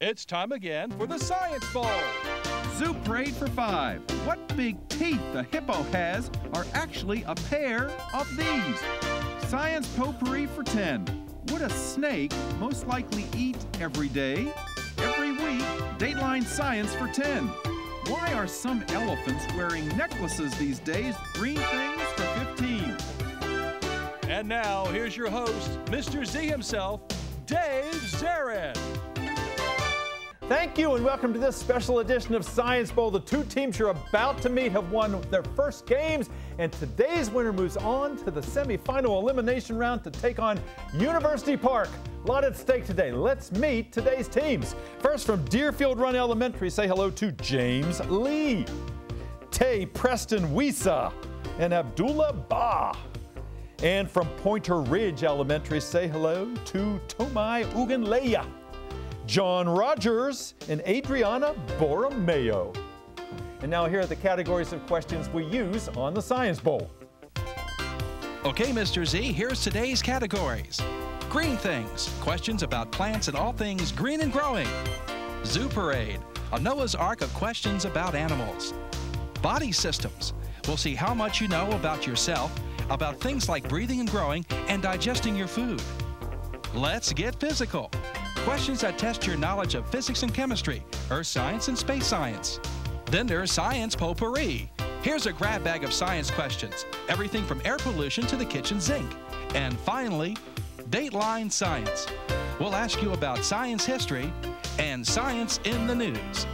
It's time again for the Science Bowl. Zoo Parade for 5. What big teeth the hippo has are actually a pair of these. Science Potpourri for 10. Would a snake most likely eat every day? Every week, Dateline Science for 10. Why are some elephants wearing necklaces these days? Green things for 15. And now, here's your host, Mr. Z himself, Dave Zarin. Thank you and welcome to this special edition of Science Bowl. The two teams you're about to meet have won their first games, and today's winner moves on to the semifinal elimination round to take on University Park. A lot at stake today. Let's meet today's teams. First, from Deerfield Run Elementary, say hello to James Lee, Tay Preston Wisa, and Abdullah Ba. And from Pointer Ridge Elementary, say hello to Tomai Uganleya, John Rogers, and Adriana Borromeo. And now here are the categories of questions we use on the Science Bowl. Okay, Mr. Z, here's today's categories. Green Things, questions about plants and all things green and growing. Zoo Parade, a Noah's Ark of questions about animals. Body Systems, we'll see how much you know about yourself, about things like breathing and growing and digesting your food. Let's Get Physical, questions that test your knowledge of physics and chemistry, earth science and space science. Then there's Science Potpourri. Here's a grab bag of science questions, everything from air pollution to the kitchen sink. And finally, Dateline Science. We'll ask you about science history and science in the news.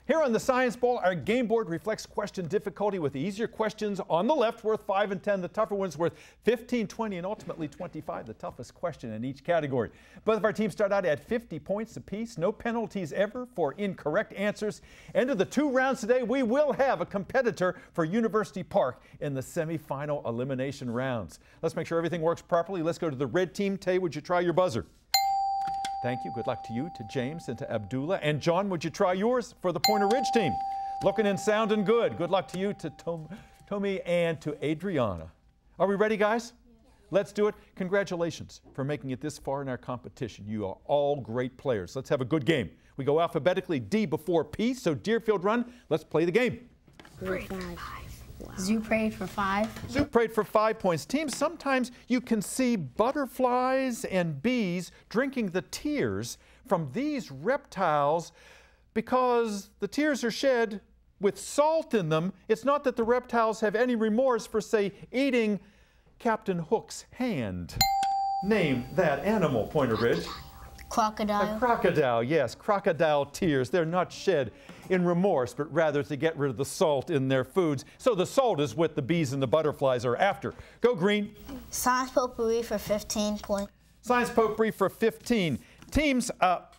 Here on the Science Bowl, our game board reflects question difficulty with the easier questions on the left worth 5 and 10, the tougher ones worth 15, 20, and ultimately 25, the toughest question in each category. Both of our teams start out at 50 points apiece, no penalties ever for incorrect answers. End of the 2 rounds today, we will have a competitor for University Park in the semifinal elimination rounds. Let's make sure everything works properly. Let's go to the red team. Tay, would you try your buzzer? Thank you. Good luck to you, to James, and to Abdullah. And John, would you try yours for the Pointer Ridge team? Looking and sounding good. Good luck to you, to Tommy, and to Adriana. Are we ready, guys? Yeah. Let's do it. Congratulations for making it this far in our competition. You are all great players. Let's have a good game. We go alphabetically D before P, so Deerfield Run, let's play the game. Zoo Parade for 5. Zoo Parade for 5 points. Teams, sometimes you can see butterflies and bees drinking the tears from these reptiles because the tears are shed with salt in them. It's not that the reptiles have any remorse for, say, eating Captain Hook's hand. Name that animal, Pointer Ridge. Crocodile. A crocodile, yes. Crocodile tears. They're not shed in remorse, but rather to get rid of the salt in their foods. So the salt is what the bees and the butterflies are after. Go green. Science Potpourri for 15 points. Science Potpourri for 15. Teams,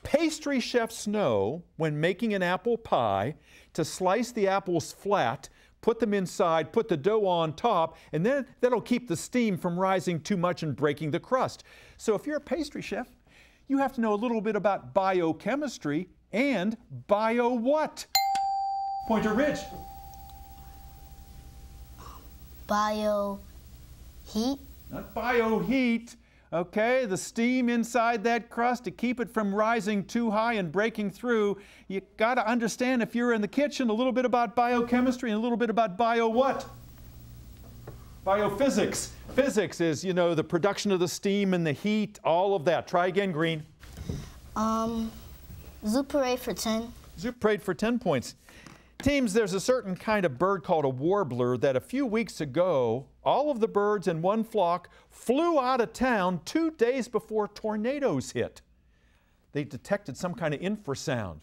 pastry chefs know when making an apple pie to slice the apples flat, put them inside, put the dough on top, and then that'll keep the steam from rising too much and breaking the crust. So if you're a pastry chef, you have to know a little bit about biochemistry and bio what? Pointer Ridge. Bio heat. Not bioheat. Okay, the steam inside that crust to keep it from rising too high and breaking through. You got to understand, if you're in the kitchen, a little bit about biochemistry and a little bit about bio what? Biophysics. Physics is, you know, the production of the steam and the heat, all of that. Try again, green. Zoo Parade for 10. Zoo Parade for 10 points. Teams, there's a certain kind of bird called a warbler that a few weeks ago, all of the birds in one flock flew out of town 2 days before tornadoes hit. They detected some kind of infrasound.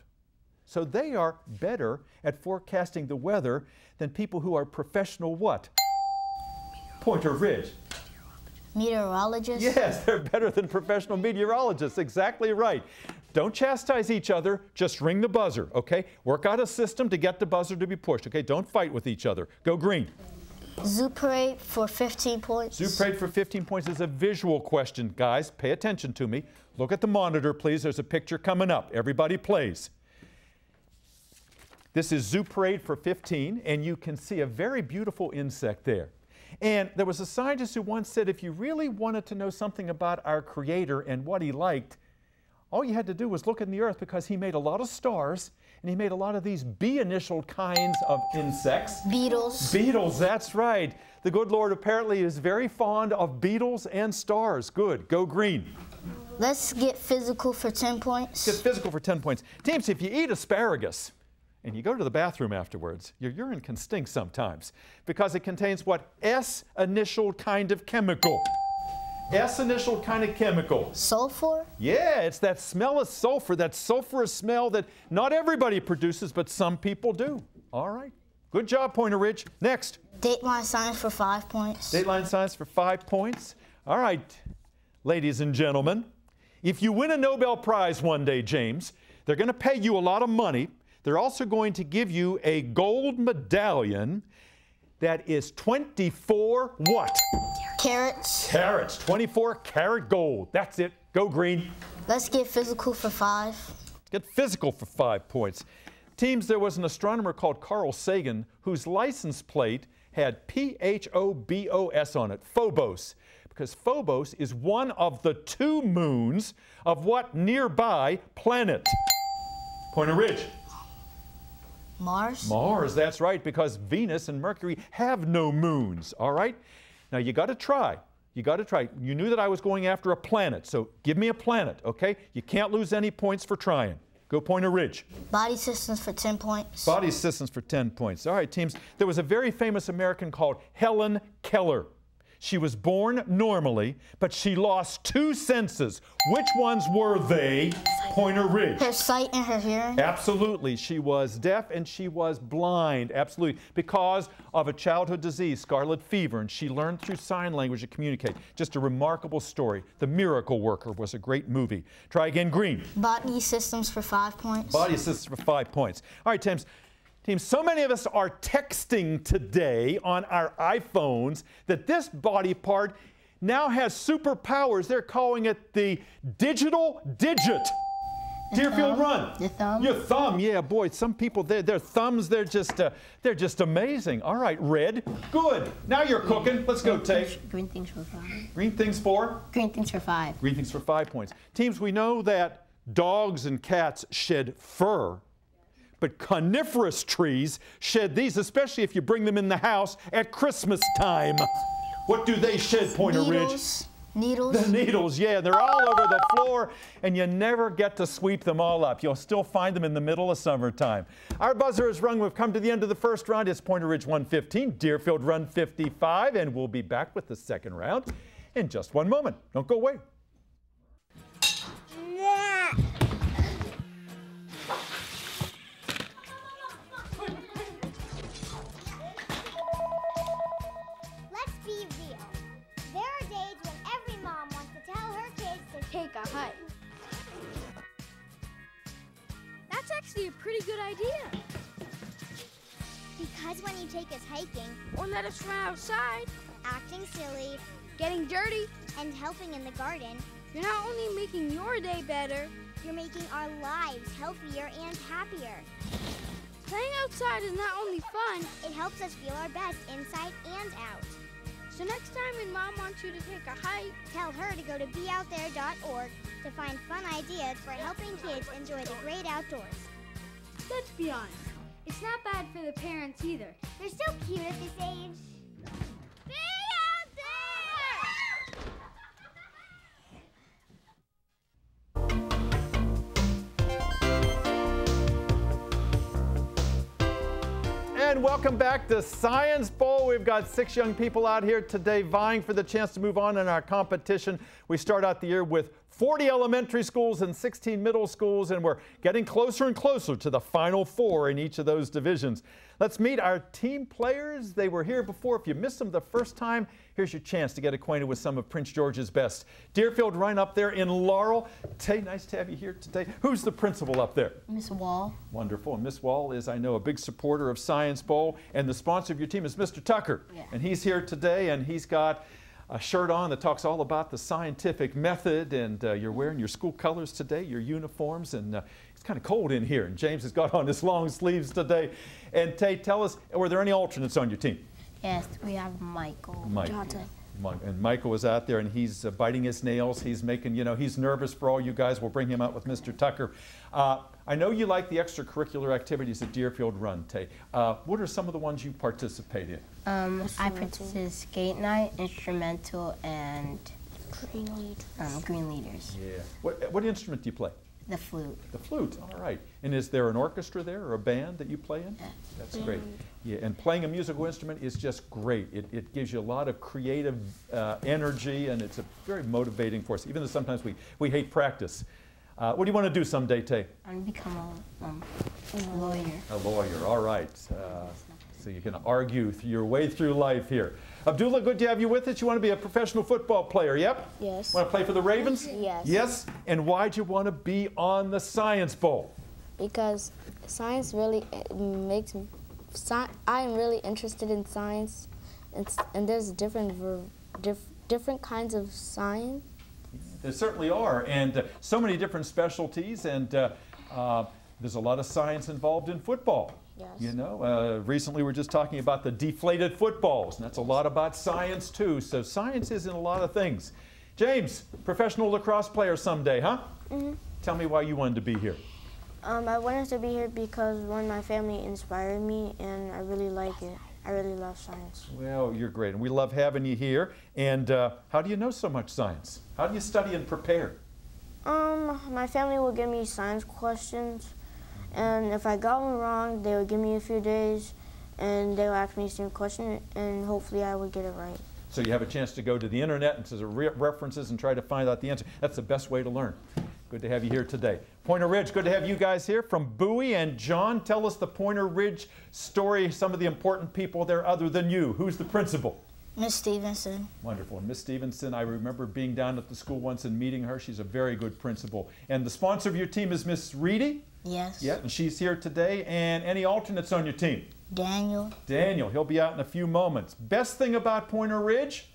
So they are better at forecasting the weather than people who are professional what? Pointer Ridge. Meteorologists? Yes, they're better than professional meteorologists. Exactly right. Don't chastise each other, just ring the buzzer, okay? Work out a system to get the buzzer to be pushed, okay? Don't fight with each other. Go green. Zoo Parade for 15 points. Zoo Parade for 15 points is a visual question. Guys, pay attention to me. Look at the monitor, please. There's a picture coming up. Everybody plays. This is Zoo Parade for 15, and you can see a very beautiful insect there. And there was a scientist who once said, if you really wanted to know something about our Creator and what He liked, All you had to do was look in the earth, because he made a lot of stars and he made a lot of these bee-initial kinds of insects. Beetles. Beetles, that's right. The good Lord apparently is very fond of beetles and stars. Good. Go green. Let's get physical for 10 points. Get physical for 10 points. Teams, if you eat asparagus and you go to the bathroom afterwards, your urine can stink sometimes because it contains what? S-initial kind of chemical. S-initial kind of chemical. Sulfur? Yeah, it's that smell of sulfur, that sulfurous smell that not everybody produces, but some people do. All right. Good job, Pointer Ridge. Next. Dateline science for 5 points. Dateline science for 5 points. All right, ladies and gentlemen. If you win a Nobel Prize one day, James, they're going to pay you a lot of money. They're also going to give you a gold medallion that is 24 what? Carrots. Carats. 24 karat gold. That's it. Go green. Let's get physical for 5. Let's get physical for 5 points. Teams, there was an astronomer called Carl Sagan whose license plate had P-H-O-B-O-S on it, Phobos, because Phobos is one of the 2 moons of what nearby planet? Pointer Ridge. Mars. Mars, that's right, because Venus and Mercury have no moons, all right? Now you got to try. You got to try. You knew that I was going after a planet, so give me a planet, okay? You can't lose any points for trying. Go Pointer Ridge. Body systems for 10 points. Body systems for 10 points. All right, teams. There was a very famous American called Helen Keller. She was born normally, but she lost 2 senses. Which ones were they? Pointer Ridge. Her sight and her hearing. Absolutely. She was deaf and she was blind. Absolutely. Because of a childhood disease, scarlet fever, and she learned through sign language to communicate. Just a remarkable story. The Miracle Worker was a great movie. Try again, green. Body systems for 5 points. Body systems for 5 points. All right, Teams, so many of us are texting today on our iPhones that this body part now has superpowers. They're calling it the digital digit. Deerfield, run. Your thumb? Your thumb, yeah, boy. Some people, their thumbs, they're just amazing. All right, red. Good. Now you're cooking. Let's go, take. Green things for 5. Green things for? Green things for 5. Green things for 5 points. Teams, we know that dogs and cats shed fur, but coniferous trees shed these, especially if you bring them in the house at Christmas time. What do they shed, Pointer Ridge? Needles. The needles, yeah, they're all over the floor, and you never get to sweep them all up. You'll still find them in the middle of summertime. Our buzzer is rung. We've come to the end of the first round. It's Pointer Ridge 115, Deerfield run 55, and we'll be back with the second round in just one moment. Don't go away. Take a hike. That's actually a pretty good idea. Because when you take us hiking, or let us run outside, acting silly, getting dirty, and helping in the garden, you're not only making your day better, you're making our lives healthier and happier. Playing outside is not only fun, it helps us feel our best inside and out. So next time when Mom wants you to take a hike, tell her to go to beoutthere.org to find fun ideas for helping kids enjoy the great outdoors. Let's be honest, it's not bad for the parents either. They're so cute at this age. Be out there! And welcome back to Science Bowl. We've got 6 young people out here today vying for the chance to move on in our competition. We start out the year with 40 elementary schools and 16 middle schools, and we're getting closer and closer to the Final Four in each of those divisions. Let's meet our team players. They were here before. If you missed them the first time, here's your chance to get acquainted with some of Prince George's best. Deerfield right up there in Laurel. Tay, nice to have you here today. Who's the principal up there? Miss Wall. Wonderful. And Miss Wall is, I know, a big supporter of Science Bowl, and the sponsor of your team is Mr. Tucker. Yeah. And he's here today, and he's got a shirt on that talks all about the scientific method, and you're wearing your school colors today, your uniforms, and it's kind of cold in here, and James has got on his long sleeves today. And Tay, tell us, were there any alternates on your team? Yes, we have Michael. Mike. Johnson. And Michael was out there, and he's biting his nails. He's making, he's nervous for all you guys. We'll bring him out with Mr. Tucker. I know you like the extracurricular activities that Deerfield run, Tay. What are some of the ones you participate in? I participate in skate night, instrumental, and green leaders. Yeah. What instrument do you play? The flute. The flute, all right. And is there an orchestra there or a band that you play in? Yeah. That's great. Yeah, and playing a musical instrument is just great. It gives you a lot of creative energy, and it's a very motivating force, even though sometimes we hate practice. What do you want to do someday, Tay? I want to become a lawyer. A lawyer, all right. So you can argue your way through life here. Abdullah, good to have you with us. You want to be a professional football player, yep? Yes. Want to play for the Ravens? Yes. Yes? And why'd you want to be on the Science Bowl? Because science really makes me, I'm really interested in science, and there's different kinds of science. There certainly are, and so many different specialties, and there's a lot of science involved in football. Yes. Recently we were just talking about the deflated footballs, and that's a lot about science too. So science is in a lot of things. James, professional lacrosse player someday, huh? Mm-hmm. Tell me why you wanted to be here. I wanted to be here because one, my family inspired me, and I really like it. I really love science. Well, you're great, and we love having you here. And how do you know so much science? How do you study and prepare? My family will give me science questions, and if I got one wrong, they would give me a few days, and they would ask me the same question, and hopefully I would get it right. So you have a chance to go to the internet and to the references and try to find out the answer. That's the best way to learn. Good to have you here today. Pointer Ridge, good to have you guys here from Bowie. And John, tell us the Pointer Ridge story, some of the important people there other than you. Who's the principal? Miss Stevenson. Wonderful. And Miss Stevenson, I remember being down at the school once and meeting her. She's a very good principal. And the sponsor of your team is Miss Reedy? Yes. Yeah, and she's here today. And any alternates on your team? Daniel. Daniel, he'll be out in a few moments. Best thing about Pointer Ridge?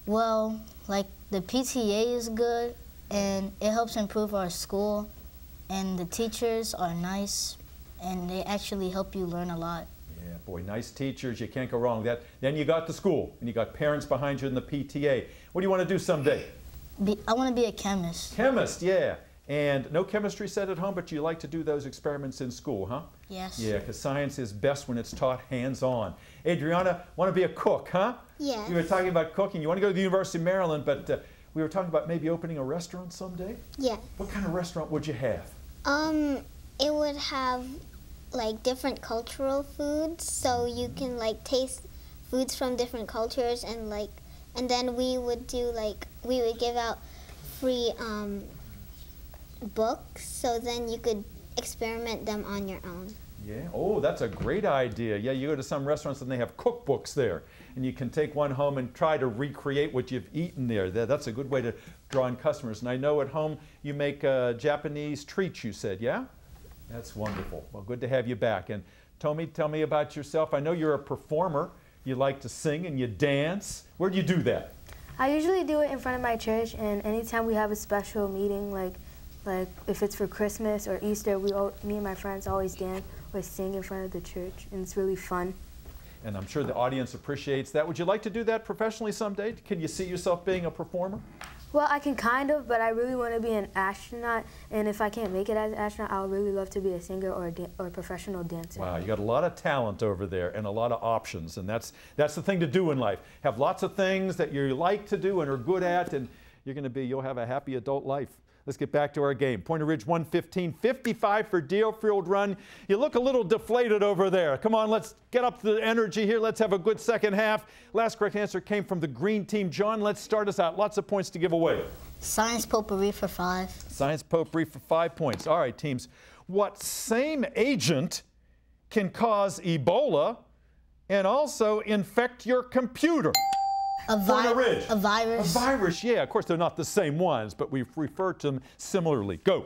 Well, like the PTA is good, and it helps improve our school, and the teachers are nice, and they actually help you learn a lot. Yeah, boy, nice teachers, you can't go wrong. Then you got the school, and you got parents behind you in the PTA. What do you want to do someday? I want to be a chemist. Chemist, yeah. And no chemistry set at home, but you like to do those experiments in school, huh? Yes. Yeah, because science is best when it's taught hands-on. Adriana, want to be a cook, huh? Yes. You were talking about cooking. You want to go to the University of Maryland, but we were talking about maybe opening a restaurant someday? Yeah. What kind of restaurant would you have? It would have like different cultural foods, so you can like taste foods from different cultures, and then we would give out free books, so then you could experiment them on your own. Yeah, oh, that's a great idea. Yeah, you go to some restaurants and they have cookbooks there, and you can take one home and try to recreate what you've eaten there. That's a good way to draw in customers. And I know at home you make Japanese treats, you said, yeah? That's wonderful. Well, good to have you back. And Tommy, tell me about yourself. I know you're a performer. You like to sing and you dance. Where do you do that? I usually do it in front of my church, and anytime we have a special meeting, like if it's for Christmas or Easter, me and my friends always dance or sing in front of the church, and it's really fun. And I'm sure the audience appreciates that. Would you like to do that professionally someday? Can you see yourself being a performer? Well, I can kind of, but I really want to be an astronaut, and if I can't make it as an astronaut, I would really love to be a singer or a professional dancer. Wow, you got a lot of talent over there and a lot of options, and that's the thing to do in life. Have lots of things that you like to do and are good at, and you'll have a happy adult life. Let's get back to our game. Pointer Ridge 115-55 for Deerfield run. You look a little deflated over there. Come on, let's get up the energy here. Let's have a good second half. Last correct answer came from the green team. John, let's start us out. Lots of points to give away. Science potpourri for 5. Science potpourri for 5 points. All right, teams. What same agent can cause Ebola and also infect your computer? A virus. A virus, yeah. Of course, they're not the same ones, but we refer to them similarly. Go.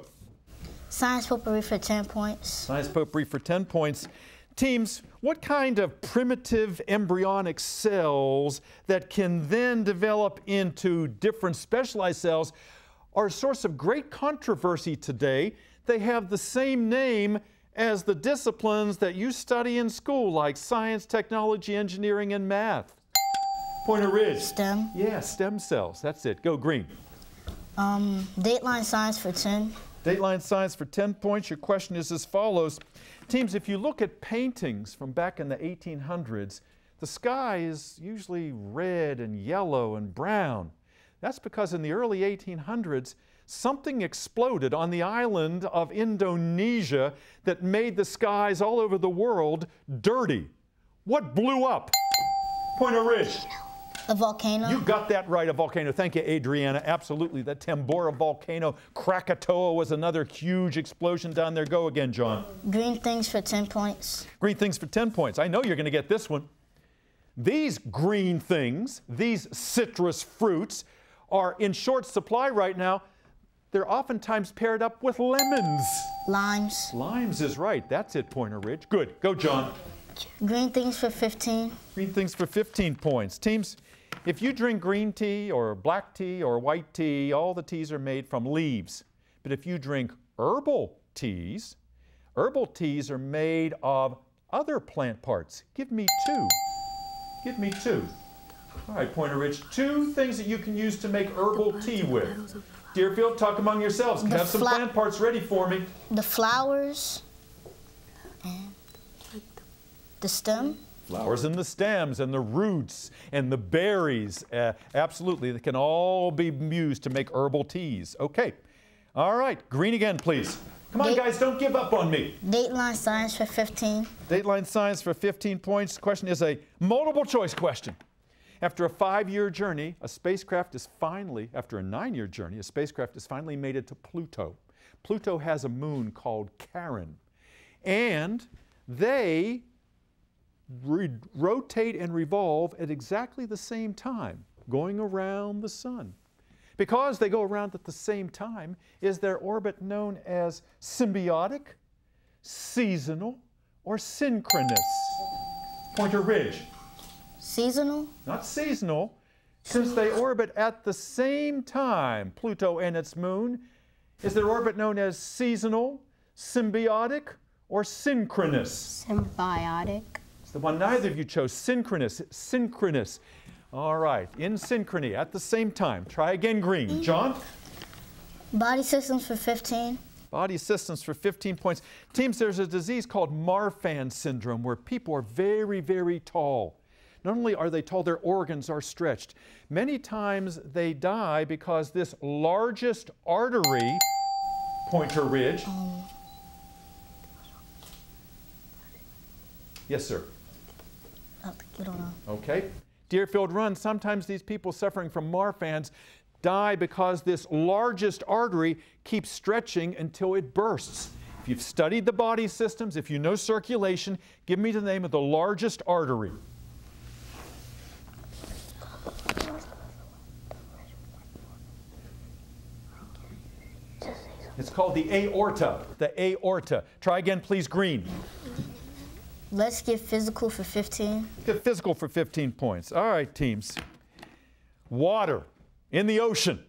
Science potpourri for 10 points. Science potpourri for 10 points. Teams, what kind of primitive embryonic cells that can then develop into different specialized cells are a source of great controversy today? They have the same name as the disciplines that you study in school, like science, technology, engineering, and math. Pointer Ridge. STEM. Yeah, stem cells. That's it. Go green. Dateline science for 10. Dateline science for 10 points. Your question is as follows. Teams, if you look at paintings from back in the 1800s, the sky is usually red and yellow and brown. That's because in the early 1800s, something exploded on the island of Indonesia that made the skies all over the world dirty. What blew up? Pointer Ridge. A volcano. You got that right, a volcano. Thank you, Adriana. Absolutely. The Tambora volcano. Krakatoa was another huge explosion down there. Go again, John. Green things for 10 points. Green things for 10 points. I know you're going to get this one. These green things, these citrus fruits, are in short supply right now. They're oftentimes paired up with lemons. Limes. Limes is right. That's it, Pointer Ridge. Good. Go, John. Green things for 15. Green things for 15 points. Teams, if you drink green tea or black tea or white tea, all the teas are made from leaves. But if you drink herbal teas are made of other plant parts. Give me two. Give me two. All right, Pointer Ridge, 2 things that you can use to make herbal tea with. Deerfield, talk among yourselves. Have some plant parts ready for me. The flowers and the stem. Flowers and the stems and the roots and the berries. Absolutely, they can all be used to make herbal teas. Okay. All right, green again, please. Come on, guys, don't give up on me. Dateline science for 15. Dateline science for 15 points. The question is a multiple choice question. After a 5-year journey, after a 9-year journey, a spacecraft has finally made it to Pluto. Pluto has a moon called Charon. And they rotate and revolve at exactly the same time, going around the sun. Because they go around at the same time, is their orbit known as symbiotic, seasonal, or synchronous? Pointer Ridge. Seasonal? Not seasonal. Since they orbit at the same time, Pluto and its moon, is their orbit known as seasonal, symbiotic, or synchronous? Symbiotic. It's the one neither of you chose. Synchronous. Synchronous. All right. In synchrony at the same time. Try again, green. John? Body systems for 15. Body systems for 15 points. Teams, there's a disease called Marfan syndrome where people are very, very tall. Not only are they tall, their organs are stretched. Many times they die because this largest artery, Pointer Ridge. Yes, sir. I don't know. Okay. Deerfield Run, sometimes these people suffering from Marfan's die because this largest artery keeps stretching until it bursts. If you've studied the body systems, if you know circulation, give me the name of the largest artery. It's called the aorta. The aorta. Try again, please, green. Let's get physical for 15. Get physical for 15 points. All right, teams. Water in the ocean.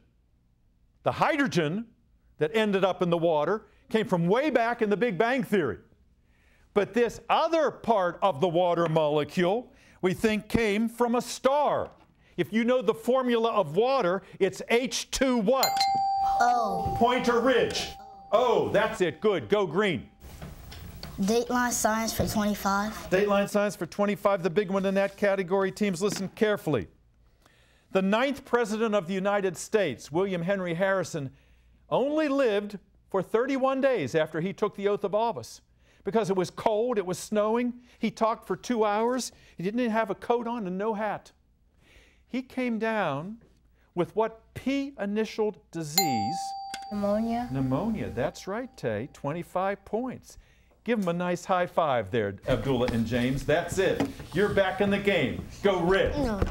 The hydrogen that ended up in the water came from way back in the Big Bang Theory. But this other part of the water molecule, we think came from a star. If you know the formula of water, it's H2 what? O. Pointer Ridge. Oh, that's it. Good. Go green. Dateline science for 25. Dateline science for 25, the big one in that category. Teams, listen carefully. The 9th President of the United States, William Henry Harrison, only lived for 31 days after he took the oath of office. Because it was cold, it was snowing. He talked for 2 hours. He didn't even have a coat on and no hat. He came down with what P-initialed disease? Pneumonia. Pneumonia, that's right, Tay. 25 points. Give them a nice high five there, Abdullah and James. That's it. You're back in the game. Go Red. No.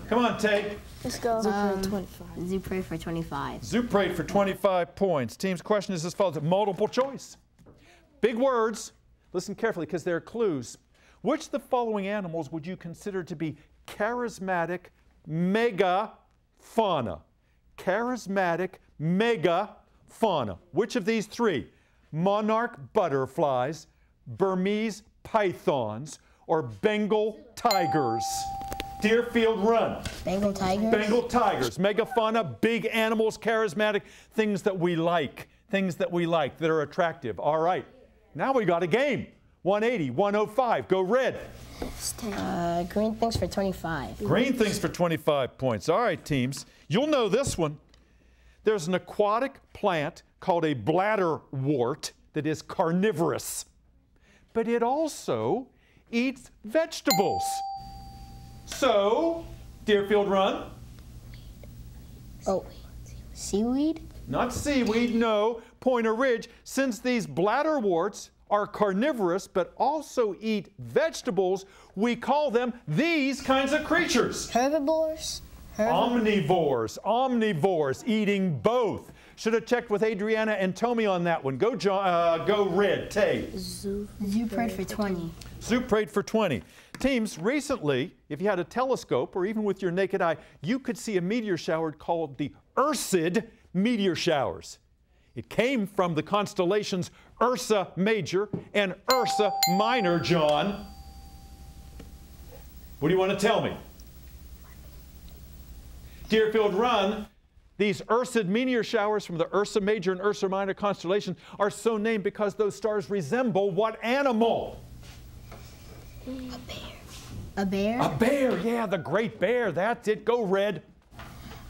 Come on, Tay. Let's go. Zupre for 25. Zupre for 25 points. Team's question is as follows. Multiple choice. Big words. Listen carefully because they're clues. Which of the following animals would you consider to be charismatic megafauna? Charismatic megafauna. Which of these 3? Monarch butterflies, Burmese pythons, or Bengal tigers? Deerfield Run. Bengal tigers. Bengal tigers. Megafauna, big animals, charismatic, things that we like. Things that we like that are attractive. All right. Now we got a game. 180, 105. Go red. Green things for 25. Green things for 25 points. All right, teams. You'll know this one. There's an aquatic plant called a bladderwort that is carnivorous, but it also eats vegetables. So, Deerfield Run. Oh, seaweed? Not seaweed, no. Pointer Ridge. Since these bladderworts are carnivorous but also eat vegetables, we call them these kinds of creatures. Herbivores? Omnivores. Omnivores, eating both. Should have checked with Adriana and Tommy on that one. Go, go red. Tay. Zoo parade for 20. Zoo parade for 20. Teams, recently, if you had a telescope or even with your naked eye, you could see a meteor shower called the Ursid meteor showers. It came from the constellations Ursa Major and Ursa Minor, John. What do you want to tell me? Deerfield Run, these Ursid meteor showers from the Ursa Major and Ursa Minor constellation are so named because those stars resemble what animal? A bear. A bear? A bear, yeah, the Great Bear. That's it. Go red.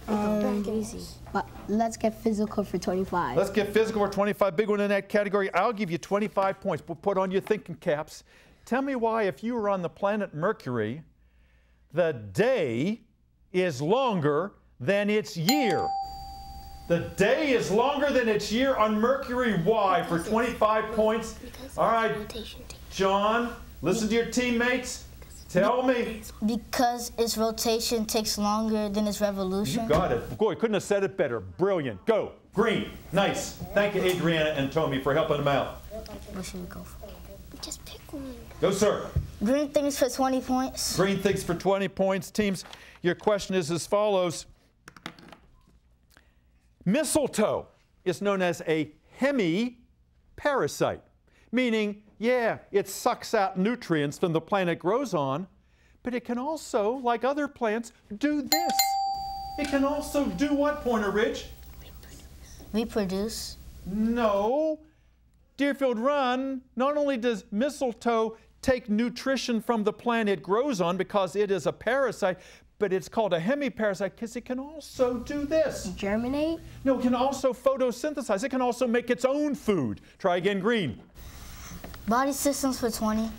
Easy. But let's get physical for 25. Let's get physical for 25. Big one in that category. I'll give you 25 points. But put on your thinking caps. Tell me why, if you were on the planet Mercury, the day is longer than its year. The day is longer than its year on Mercury. Why? For 25 points. All right, John, listen to your teammates. Tell me. Because its rotation takes longer than its revolution. You got it. Boy, couldn't have said it better. Brilliant. Go. Green. Nice. Thank you, Adriana and Tommy, for helping them out. What should we go for? Just pick one. Go, sir. Green things for 20 points. Green things for 20 points. Teams, your question is as follows. Mistletoe is known as a hemiparasite, meaning, yeah, it sucks out nutrients from the plant it grows on, but it can also, like other plants, do this. It can also do what, Pointer Ridge? Reproduce. No. Deerfield Run, not only does mistletoe take nutrition from the plant it grows on because it is a parasite, but it's called a hemiparasite because it can also do this. Germinate? No, it can also photosynthesize. It can also make its own food. Try again, green. Body systems for 20.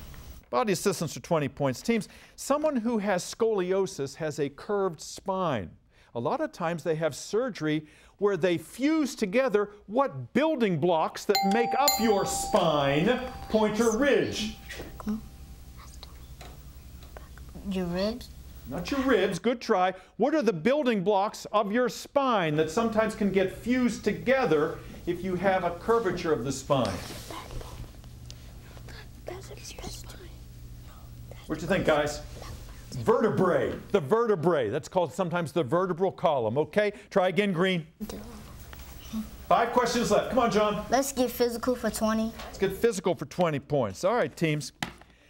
Body systems for 20 points. Teams, someone who has scoliosis has a curved spine. A lot of times they have surgery where they fuse together what building blocks that make up your spine? Pointer Ridge. Your ribs? Not your ribs, good try. What are the building blocks of your spine that sometimes can get fused together if you have a curvature of the spine? What do you think, guys? Vertebrae, the vertebrae. That's called sometimes the vertebral column, okay? Try again, green. 5 questions left. Come on, John. Let's get physical for 20. Let's get physical for 20 points. All right, teams.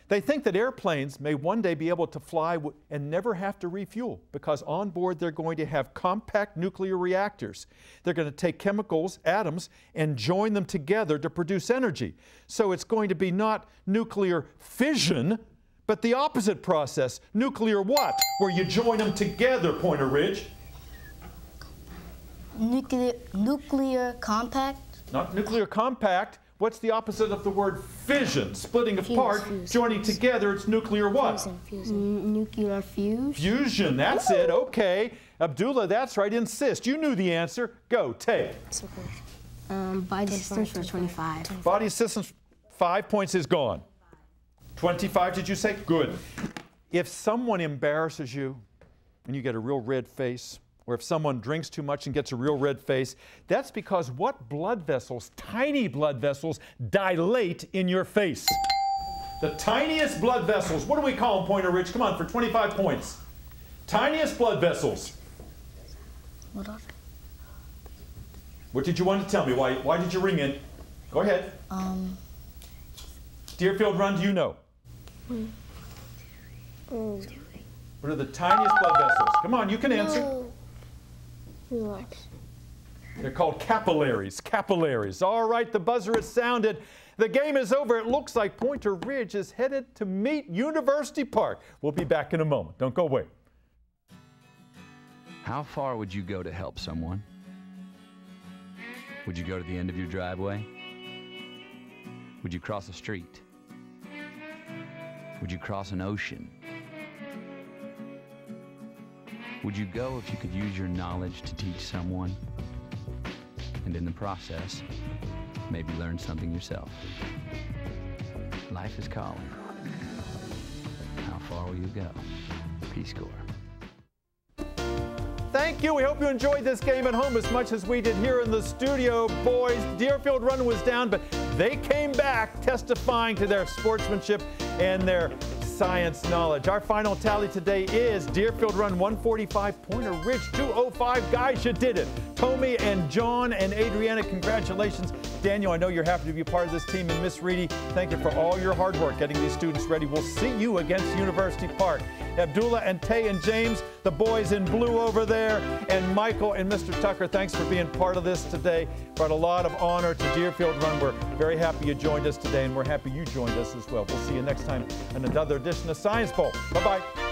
They think that airplanes may one day be able to fly and never have to refuel because on board they're going to have compact nuclear reactors. They're going to take chemicals, atoms, and join them together to produce energy. So it's going to be not nuclear fission, but the opposite process. Nuclear what? Where you join them together, Pointer Ridge. Nuclear compact? Not nuclear compact. What's the opposite of the word fission? Splitting apart, joining together, it's nuclear what? Nuclear fusion. Fusion, that's it, okay. Abdullah, that's right, insist. You knew the answer. Go, take. Body systems for 25. Body systems, 5 points is gone. 25, did you say? Good. If someone embarrasses you and you get a real red face, or if someone drinks too much and gets a real red face, that's because what blood vessels, tiny blood vessels, dilate in your face? The tiniest blood vessels, what do we call them, Pointer Ridge? Come on, for 25 points. Tiniest blood vessels. What are they? What did you want to tell me? Why did you ring in? Go ahead. Deerfield Run, do you know? What What are the tiniest blood vessels? Come on, you can answer. They're called capillaries. Capillaries. All right, the buzzer is sounded. The game is over. It looks like Pointer Ridge is headed to meet University Park. We'll be back in a moment. Don't go away. How far would you go to help someone? Would you go to the end of your driveway? Would you cross a street? Would you cross an ocean? Would you go if you could use your knowledge to teach someone? And in the process, maybe learn something yourself. Life is calling. How far will you go? Peace Corps. Thank you. We hope you enjoyed this game at home as much as we did here in the studio. Boys, Deerfield run was down, but they came back testifying to their sportsmanship and their science knowledge. Our final tally today is Deerfield run 145, Pointer Ridge 205. Guys, you did it. Tommy and John and Adriana, congratulations. Daniel, I know you're happy to be a part of this team. And Miss Reedy, thank you for all your hard work getting these students ready. We'll see you against University Park. Abdullah and Tay and James, the boys in blue over there, and Michael and Mr. Tucker, thanks for being part of this today. Brought a lot of honor to Deerfield Run. We're very happy you joined us today, and we're happy you joined us as well. We'll see you next time on another edition of Science Bowl. Bye-bye.